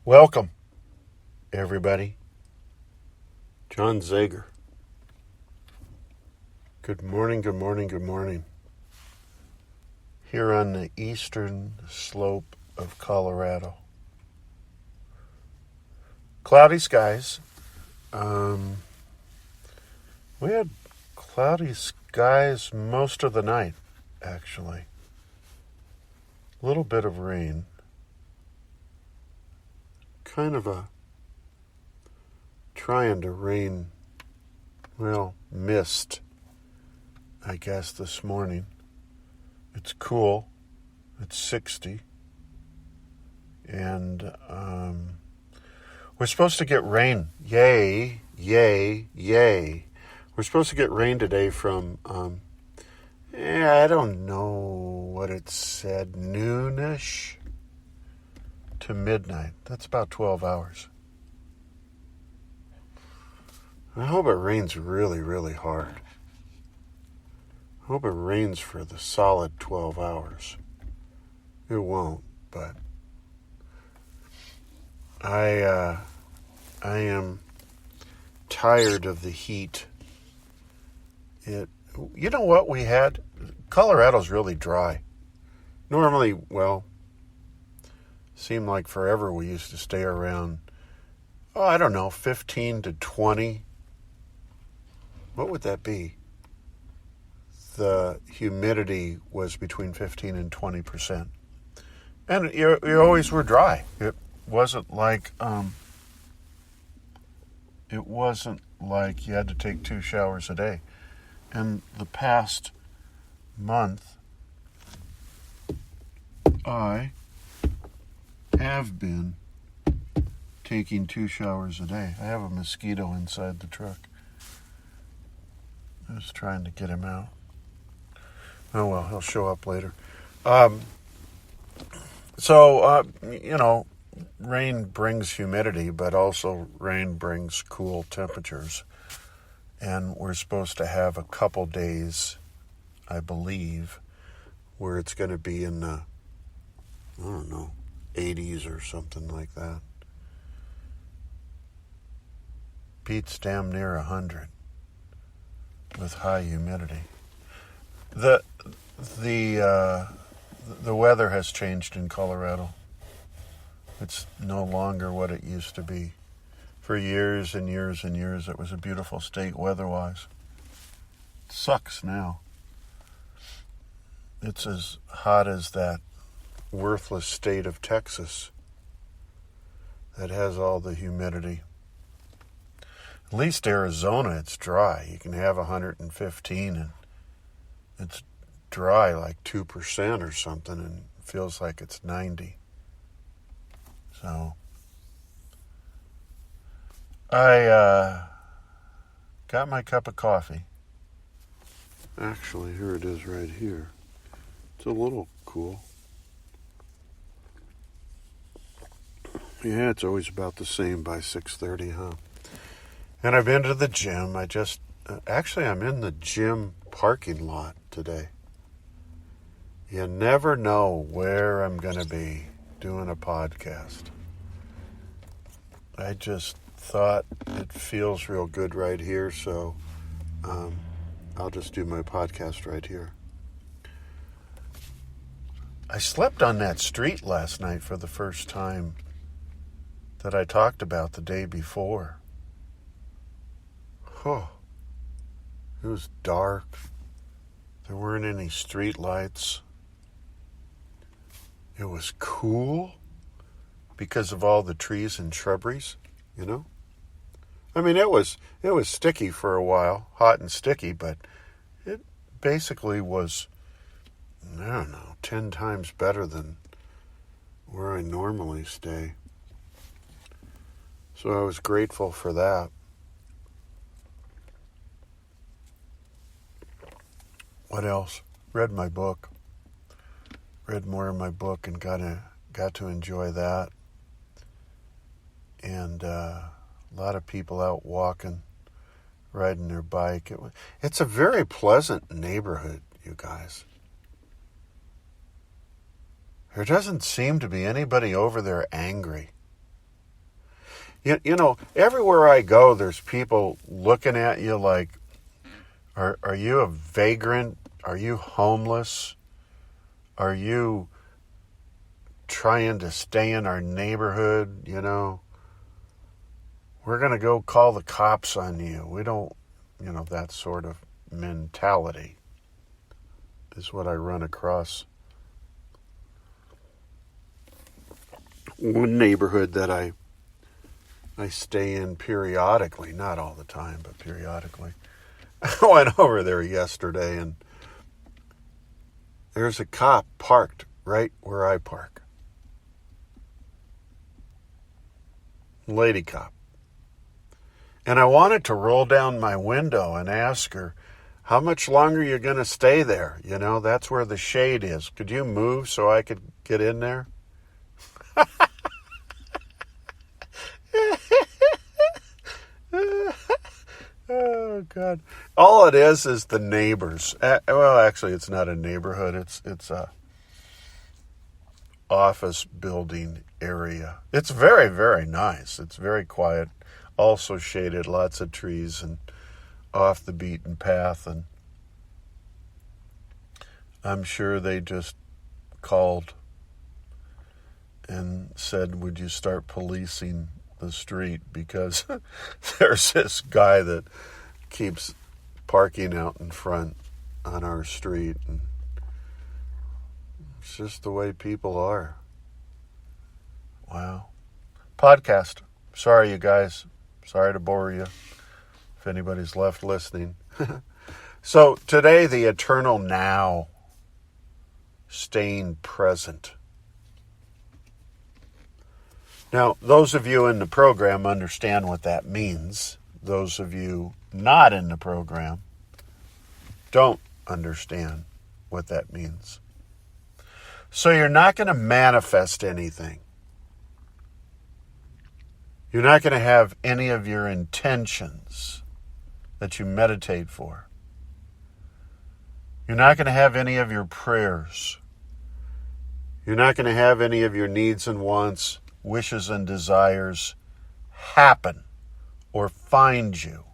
Welcome, everybody. John Zegar. Good morning, good morning, good morning. Here on the eastern slope of Colorado. Cloudy skies. We had cloudy skies most of the night, actually. A little bit of rain. Kind of a trying to rain, mist, I guess, this morning. It's cool. It's 60. And we're supposed to get rain. Yay, yay, yay. We're supposed to get rain today from, I don't know what it said, noonish to midnight. That's about 12 hours. I hope it rains really, really hard. I hope it rains for the solid 12 hours. It won't, but I am tired of the heat. You know what we had? Colorado's really dry. Normally, seemed like forever we used to stay around, 15 to 20. What would that be? The humidity was between 15 and 20%. And you always were dry. It wasn't like you had to take 2 showers a day. And the past month, I have been taking 2 showers a day. I have a mosquito inside the truck. I was trying to get him out. Oh, well, he'll show up later. Rain brings humidity, but also rain brings cool temperatures. And we're supposed to have a couple days, I believe, where it's going to be in the, 80s or something like that. Beats damn near 100 with high humidity. The weather has changed in Colorado. It's no longer what it used to be. For years and years and years, it was a beautiful state weather-wise. It sucks now. It's as hot as that worthless state of Texas that has all the humidity. At least Arizona, it's dry. You can have 115 and it's dry like 2% or something and it feels like it's 90. So I got my cup of coffee. Actually, here it is right here. It's a little cool. Yeah, it's always about the same by 6:30, huh? And I've been to the gym. I'm in the gym parking lot today. You never know where I'm going to be doing a podcast. I just thought it feels real good right here, so I'll just do my podcast right here. I slept on that street last night for the first time that I talked about the day before. It was dark. There weren't any street lights. It was cool because of all the trees and shrubberies, I mean, it was sticky for a while, hot and sticky, but it basically was, 10 times better than where I normally stay. So I was grateful for that. What else? Read my book. Read more of my book and got to enjoy that. And a lot of people out walking, riding their bike. It's a very pleasant neighborhood, you guys. There doesn't seem to be anybody over there angry. You know, everywhere I go, there's people looking at you like, are you a vagrant? Are you homeless? Are you trying to stay in our neighborhood? You know, we're going to go call the cops on you. We don't, you know, that sort of mentality is what I run across. One neighborhood that I stay in periodically, not all the time, but periodically. I went over there yesterday and there's a cop parked right where I park. Lady cop. And I wanted to roll down my window and ask her, how much longer are you going to stay there? You know, that's where the shade is. Could you move so I could get in there? Oh, God. All it is the neighbors. Well, actually, it's not a neighborhood. It's a office building area. It's very, very nice. It's very quiet. Also shaded, lots of trees and off the beaten path. And I'm sure they just called and said, would you start policing the street, because there's this guy that keeps parking out in front on our street, and it's just the way people are. Wow. Podcast. Sorry, you guys. Sorry to bore you, if anybody's left listening. So today, the eternal now, staying present. Now, those of you in the program understand what that means. Those of you not in the program don't understand what that means. So you're not going to manifest anything. You're not going to have any of your intentions that you meditate for. You're not going to have any of your prayers. You're not going to have any of your needs and wants, wishes and desires happen or find you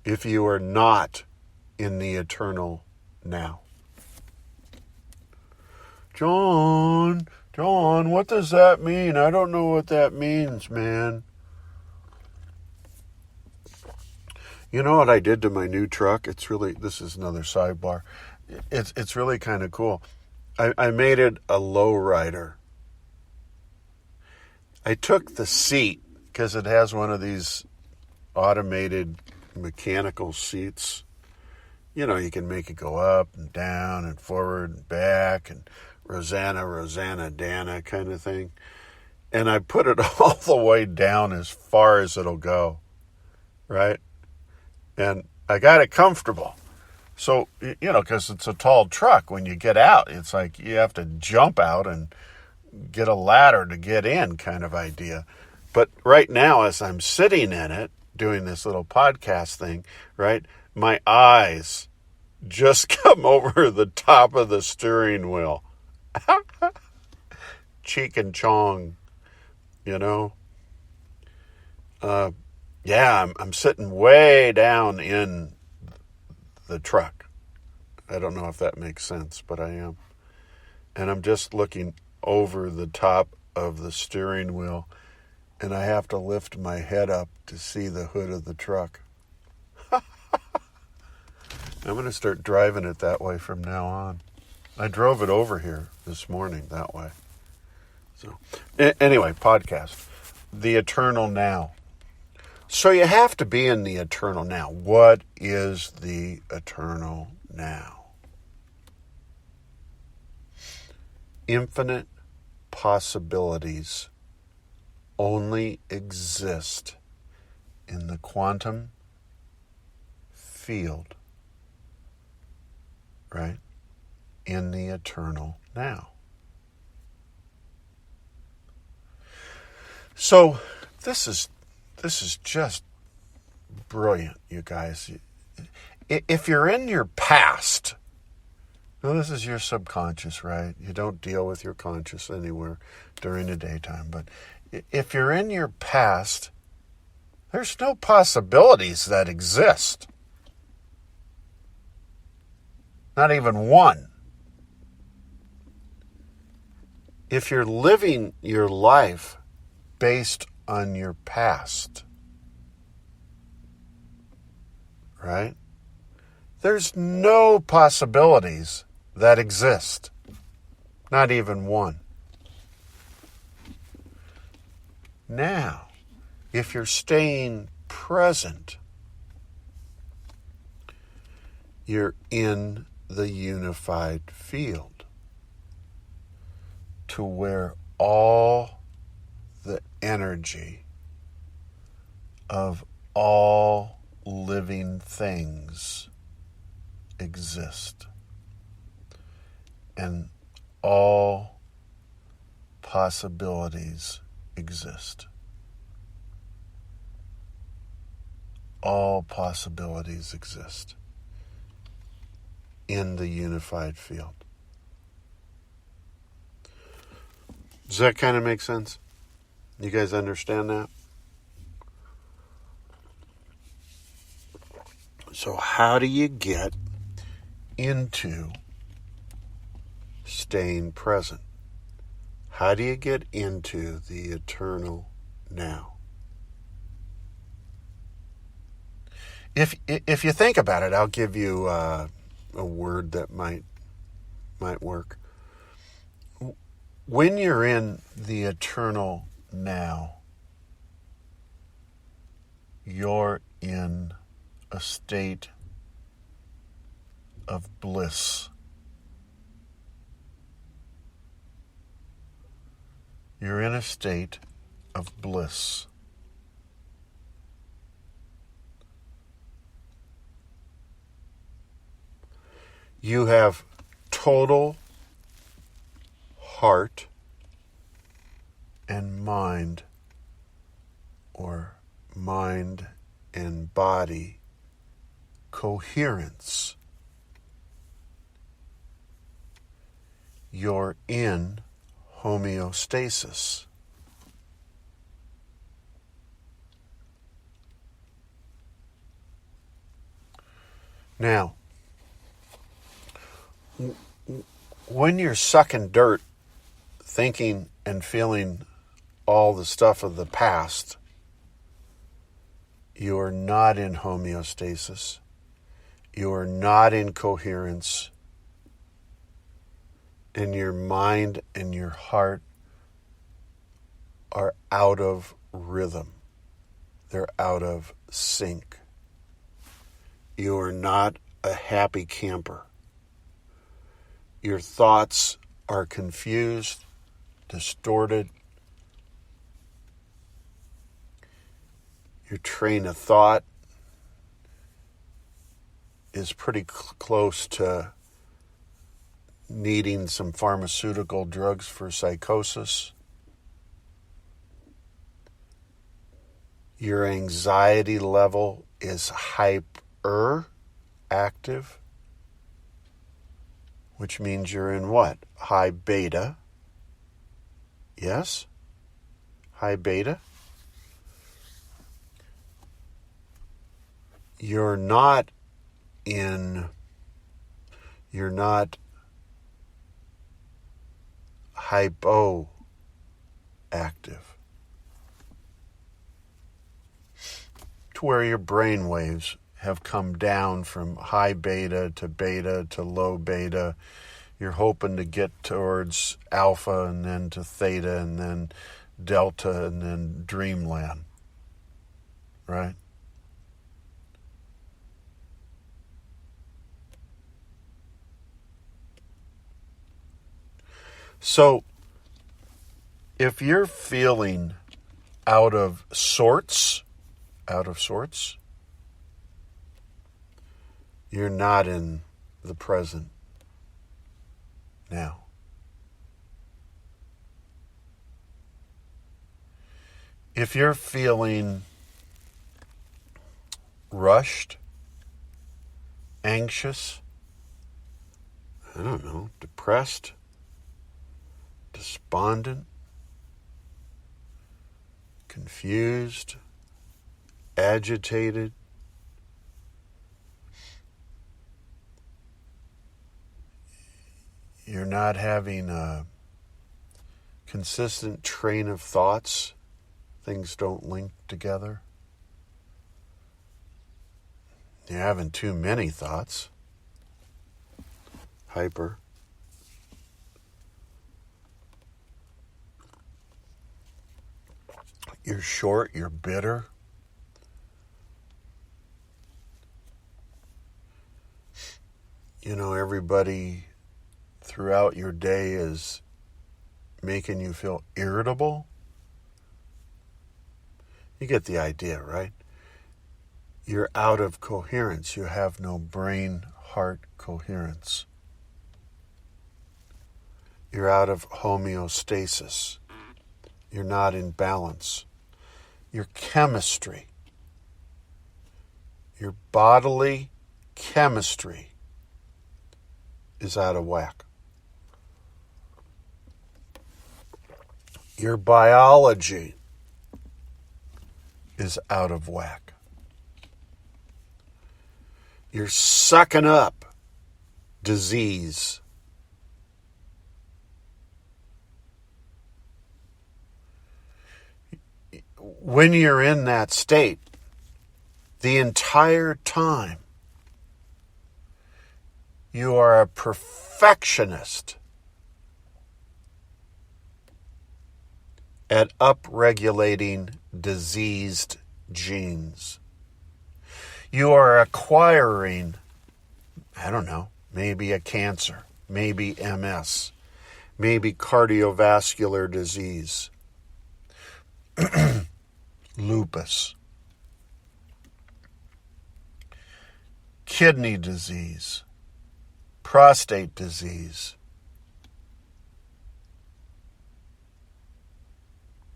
if you are not in the eternal now. John, what does that mean? I don't know what that means, man. You know what I did to my new truck? This is another sidebar. It's really kind of cool. I made it a lowrider. I took the seat, because it has one of these automated mechanical seats. You know, you can make it go up and down and forward and back and Rosanna, Dana kind of thing. And I put it all the way down as far as it'll go, right? And I got it comfortable. So, you know, because it's a tall truck, when you get out, it's like you have to jump out and get a ladder to get in kind of idea. But right now, as I'm sitting in it, doing this little podcast thing, right, my eyes just come over the top of the steering wheel. Cheek and chong, you know. Yeah, I'm sitting way down in the truck. I don't know if that makes sense, but I am. And I'm just looking over the top of the steering wheel, and I have to lift my head up to see the hood of the truck. I'm going to start driving it that way from now on. I drove it over here this morning that way. So, anyway, podcast. The eternal now. So you have to be in the eternal now. What is the eternal now? Infinite possibilities only exist in the quantum field, right? In the eternal now. So this is just brilliant, you guys. If you're in your past, Now, this is your subconscious, right? You don't deal with your conscious anywhere during the daytime. But if you're in your past, there's no possibilities that exist. Not even one. If you're living your life based on your past, right? There's no possibilities that exist. Not even one. Now, if you're staying present, you're in the unified field to where all the energy of all living things exist, and all possibilities exist. All possibilities exist in the unified field. Does that kind of make sense? You guys understand that? So how do you get into staying present? How do you get into the eternal now? If you think about it, I'll give you a word that might work. When you're in the eternal now, you're in a state of bliss. You're in a state of bliss. You have total heart and mind, or mind and body coherence. You're in homeostasis. Now, when you're sucking dirt, thinking and feeling all the stuff of the past, you are not in homeostasis. You are not in coherence. And your mind and your heart are out of rhythm. They're out of sync. You are not a happy camper. Your thoughts are confused, distorted. Your train of thought is pretty close to needing some pharmaceutical drugs for psychosis. Your anxiety level is hyperactive, which means you're in what? High beta. Yes? High beta. You're not hypoactive. To where your brain waves have come down from high beta to low beta. You're hoping to get towards alpha and then to theta and then delta and then dreamland. Right? So, if you're feeling out of sorts, you're not in the present now. If you're feeling rushed, anxious, I don't know, depressed, despondent, confused, agitated. You're not having a consistent train of thoughts. Things don't link together. You're having too many thoughts. Hyper. You're short, you're bitter. You know, everybody throughout your day is making you feel irritable. You get the idea, right? You're out of coherence. You have no brain-heart coherence. You're out of homeostasis. You're not in balance. Your chemistry, your bodily chemistry is out of whack. Your biology is out of whack. You're sucking up disease. When you're in that state, the entire time, you are a perfectionist at upregulating diseased genes. You are acquiring, I don't know, maybe a cancer, maybe MS, maybe cardiovascular disease, lupus, kidney disease, prostate disease,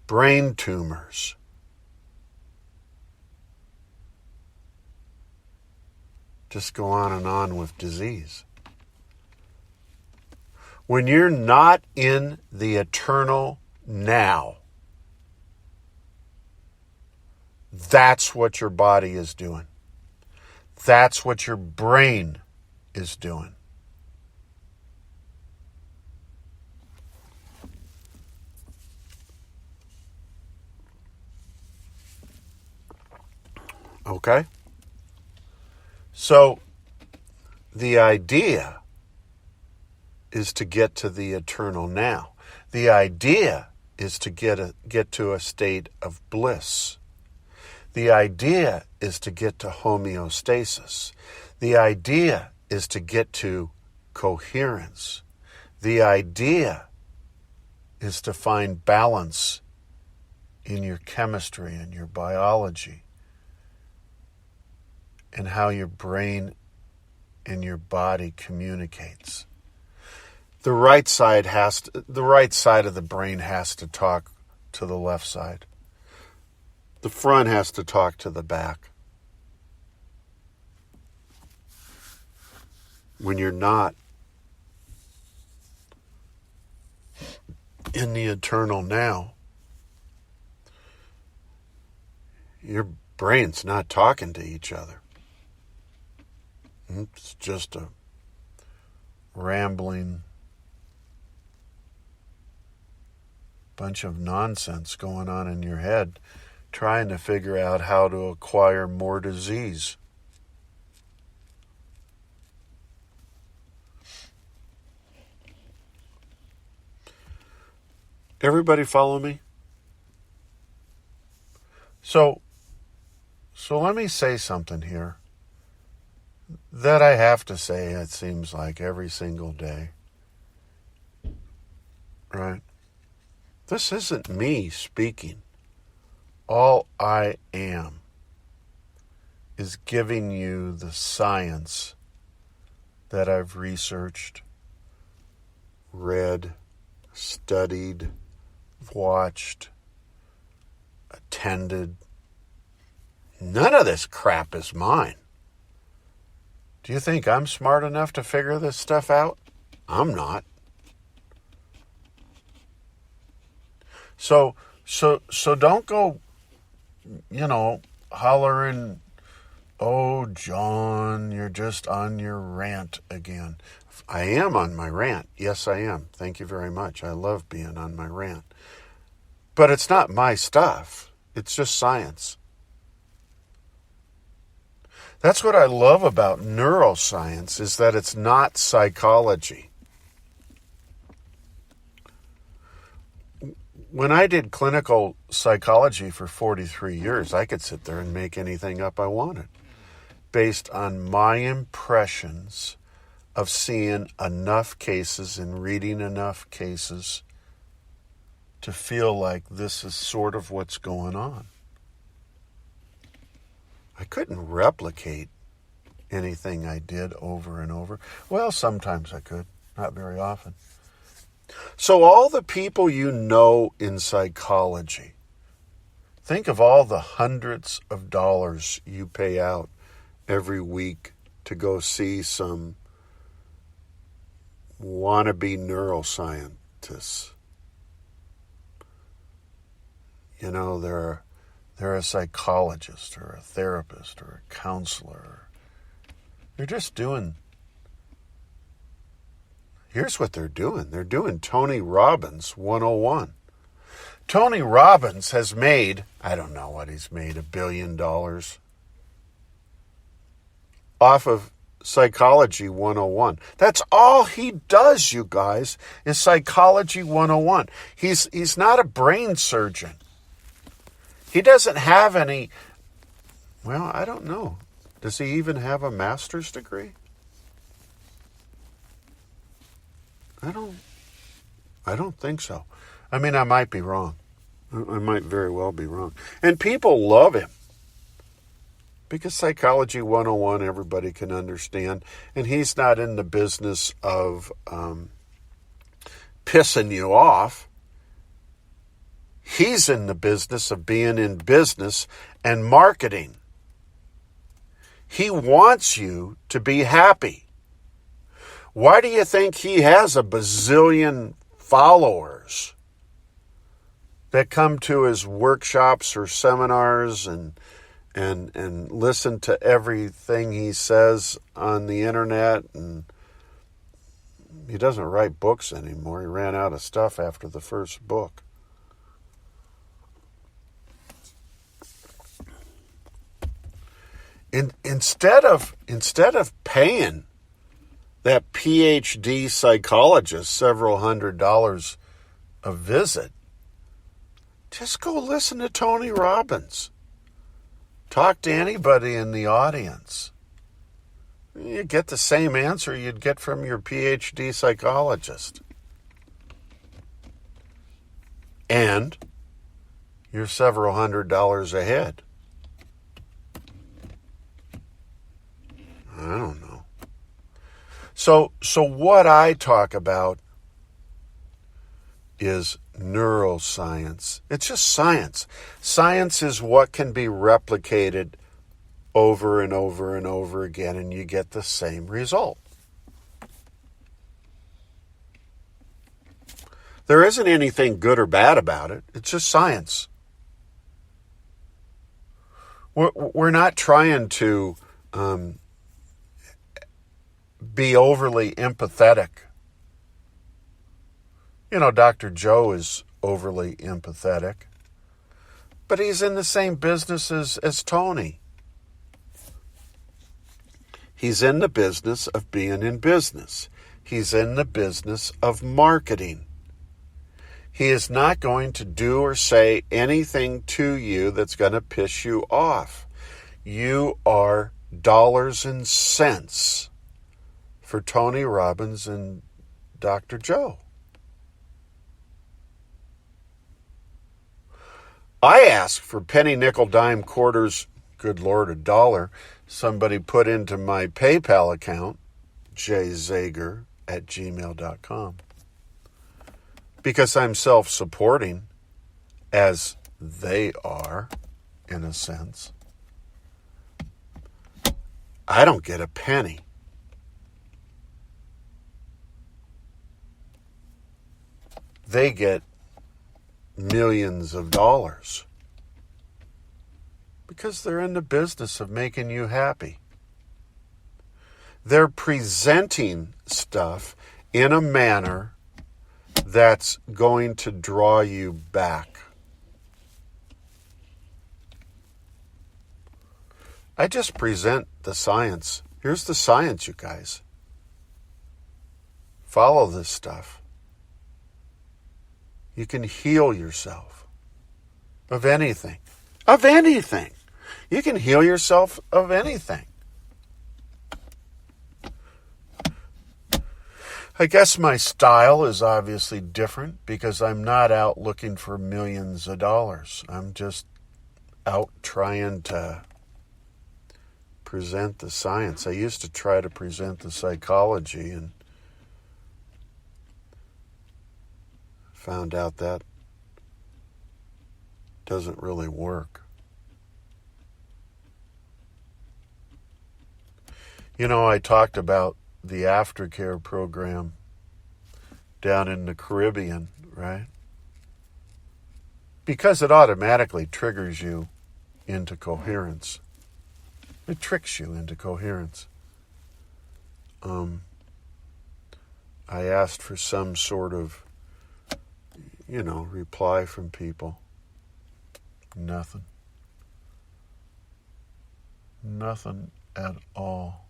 brain tumors. Just go on and on with disease. When you're not in the eternal now, that's what your body is doing. That's what your brain is doing. Okay? So, the idea is to get to the eternal now. The idea is to get to a state of bliss. The idea is to get to homeostasis. The idea is to get to coherence. The idea is to find balance in your chemistry and your biology and how your brain and your body communicates. The right side of the brain has to talk to the left side. The front has to talk to the back. When you're not in the eternal now, your brain's not talking to each other. It's just a rambling bunch of nonsense going on in your head, trying to figure out how to acquire more disease. Everybody follow me? So let me say something here that I have to say, it seems like, every single day. Right? This isn't me speaking. All I am is giving you the science that I've researched, read, studied, watched, attended. None of this crap is mine. Do you think I'm smart enough to figure this stuff out? I'm not. So don't go, hollering, "Oh, John, you're just on your rant again." I am on my rant. Yes, I am. Thank you very much. I love being on my rant. But it's not my stuff. It's just science. That's what I love about neuroscience, is that it's not psychology. When I did clinical psychology for 43 years, I could sit there and make anything up I wanted based on my impressions of seeing enough cases and reading enough cases to feel like this is sort of what's going on. I couldn't replicate anything I did over and over. Well, sometimes I could, not very often. So all the people you know in psychology, think of all the hundreds of dollars you pay out every week to go see some wannabe neuroscientists. They're a psychologist or a therapist or a counselor. They're just doing... Here's what they're doing. They're doing Tony Robbins 101. Tony Robbins has made, I don't know what he's made, $1 billion off of Psychology 101. That's all he does, you guys, is Psychology 101. He's not a brain surgeon. He doesn't have any, well, I don't know. Does he even have a master's degree? I don't think so. I mean, I might be wrong. I might very well be wrong. And people love him because Psychology 101 everybody can understand. And he's not in the business of pissing you off. He's in the business of being in business and marketing. He wants you to be happy. Why do you think he has a bazillion followers that come to his workshops or seminars and listen to everything he says on the internet? And he doesn't write books anymore. He ran out of stuff after the first book. Instead of paying that PhD psychologist several $100s a visit, just go listen to Tony Robbins. Talk to anybody in the audience. You get the same answer you'd get from your PhD psychologist. And you're several $100s ahead. I don't know. So what I talk about is neuroscience. It's just science. Science is what can be replicated over and over and over again, and you get the same result. There isn't anything good or bad about it. It's just science. We're not trying to be overly empathetic. Dr. Joe is overly empathetic, but he's in the same business as Tony. He's in the business of being in business. He's in the business of marketing. He is not going to do or say anything to you that's going to piss you off. You are dollars and cents for Tony Robbins and Dr. Joe. I ask for penny, nickel, dime, quarters, good Lord, $1, somebody put into my PayPal account, jzegar@gmail.com. Because I'm self-supporting, as they are, in a sense. I don't get a penny. they get millions of dollars because they're in the business of making you happy. They're presenting stuff in a manner that's going to draw you back. I just present the science. Here's the science, you guys. Follow this stuff. You can heal yourself of anything. Of anything. You can heal yourself of anything. I guess my style is obviously different because I'm not out looking for millions of dollars. I'm just out trying to present the science. I used to try to present the psychology and found out that doesn't really work. You know, I talked about the aftercare program down in the Caribbean, right? Because it automatically triggers you into coherence. It tricks you into coherence. I asked for some sort of, reply from people. Nothing. Nothing at all.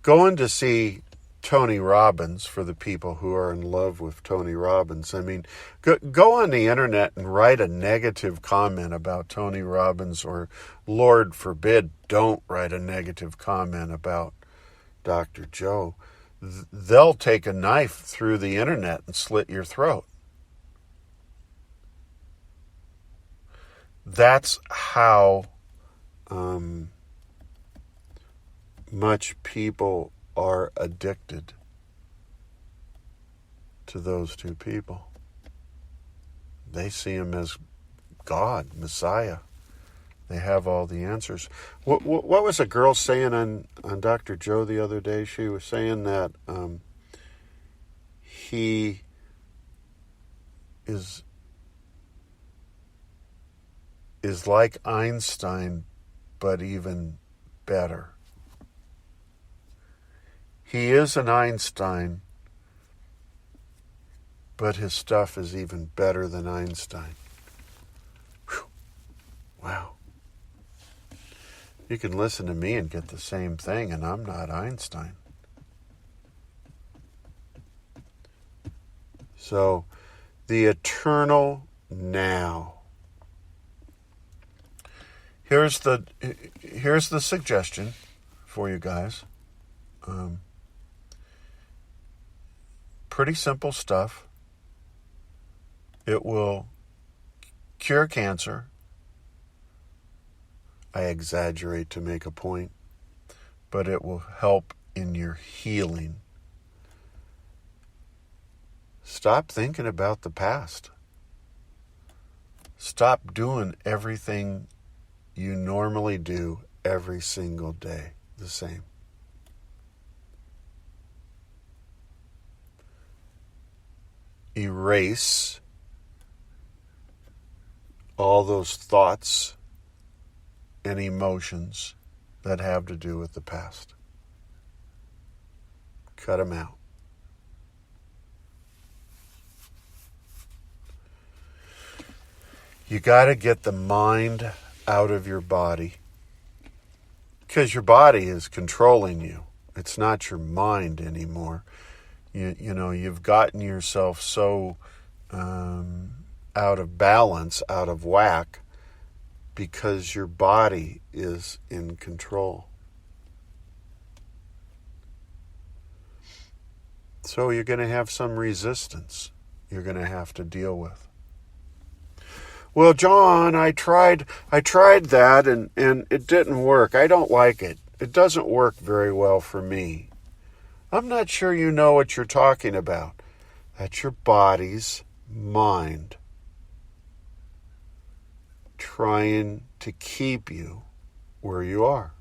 Going to see Tony Robbins, for the people who are in love with Tony Robbins. I mean, go on the internet and write a negative comment about Tony Robbins, or Lord forbid, don't write a negative comment about Dr. Joe. They'll take a knife through the internet and slit your throat. That's how much people are addicted to those two people. They see him as God, Messiah. They have all the answers. What was a girl saying on Dr. Joe the other day? She was saying that he is like Einstein, but even better. He is an Einstein, but his stuff is even better than Einstein. Whew. Wow. You can listen to me and get the same thing, and I'm not Einstein. So, the eternal now. Here's the suggestion for you guys. Pretty simple stuff. It will cure cancer. I exaggerate to make a point, but it will help in your healing. Stop thinking about the past. Stop doing everything you normally do every single day the same. Erase all those thoughts and emotions that have to do with the past. Cut them out. You got to get the mind out of your body, because your body is controlling you. It's not your mind anymore. You've gotten yourself so out of balance, out of whack, because your body is in control. So you're going to have some resistance you're going to have to deal with. Well, John, I tried that and it didn't work. I don't like it. It doesn't work very well for me. I'm not sure you know what you're talking about. That's your body's mind trying to keep you where you are,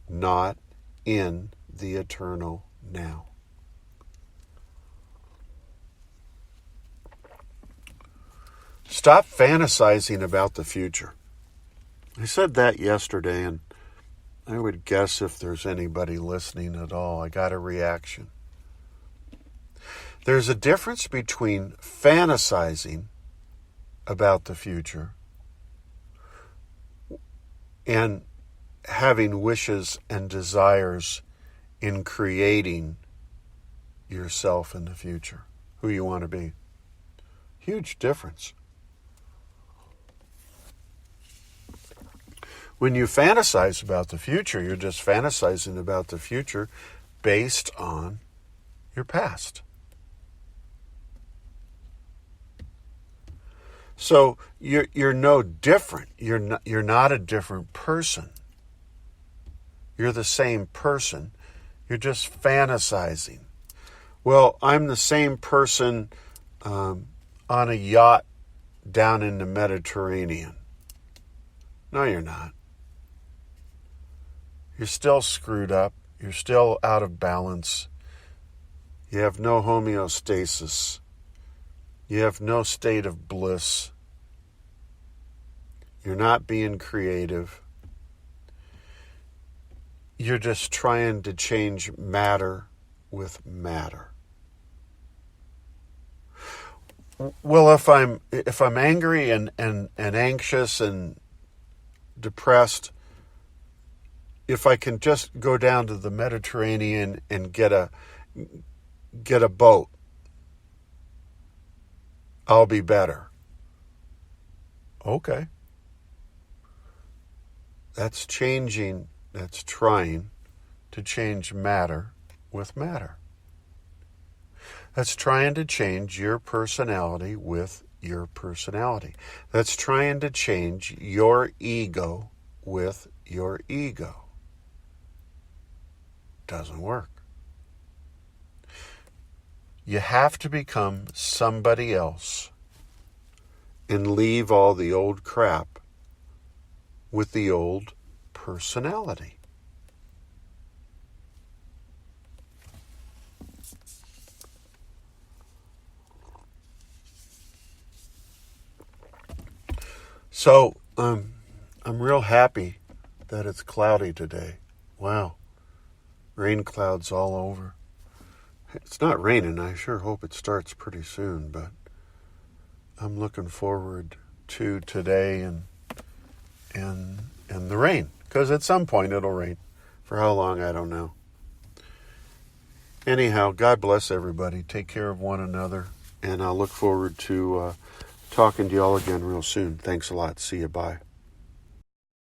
not in the eternal now. Stop fantasizing about the future. I said that yesterday, and I would guess if there's anybody listening at all, I got a reaction. There's a difference between fantasizing about the future and having wishes and desires in creating yourself in the future, who you want to be. Huge difference. When you fantasize about the future, you're just fantasizing about the future based on your past. So you're no different. You're not a different person. You're the same person. You're just fantasizing. Well, I'm the same person on a yacht down in the Mediterranean. No, you're not. You're still screwed up. You're still out of balance. You have no homeostasis. You have no state of bliss. You're not being creative. You're just trying to change matter with matter. Well, if I'm angry and anxious and depressed, if I can just go down to the Mediterranean and get a boat, I'll be better. Okay. That's changing, that's trying to change matter with matter. That's trying to change your personality with your personality. That's trying to change your ego with your ego. Doesn't work. You have to become somebody else and leave all the old crap with the old personality. So, I'm real happy that it's cloudy today. Wow. Rain clouds all over. It's not raining. I sure hope it starts pretty soon, but I'm looking forward to today and the rain, because at some point it'll rain. For how long, I don't know. Anyhow, God bless everybody. Take care of one another, and I'll look forward to talking to you all again real soon. Thanks a lot. See you. Bye.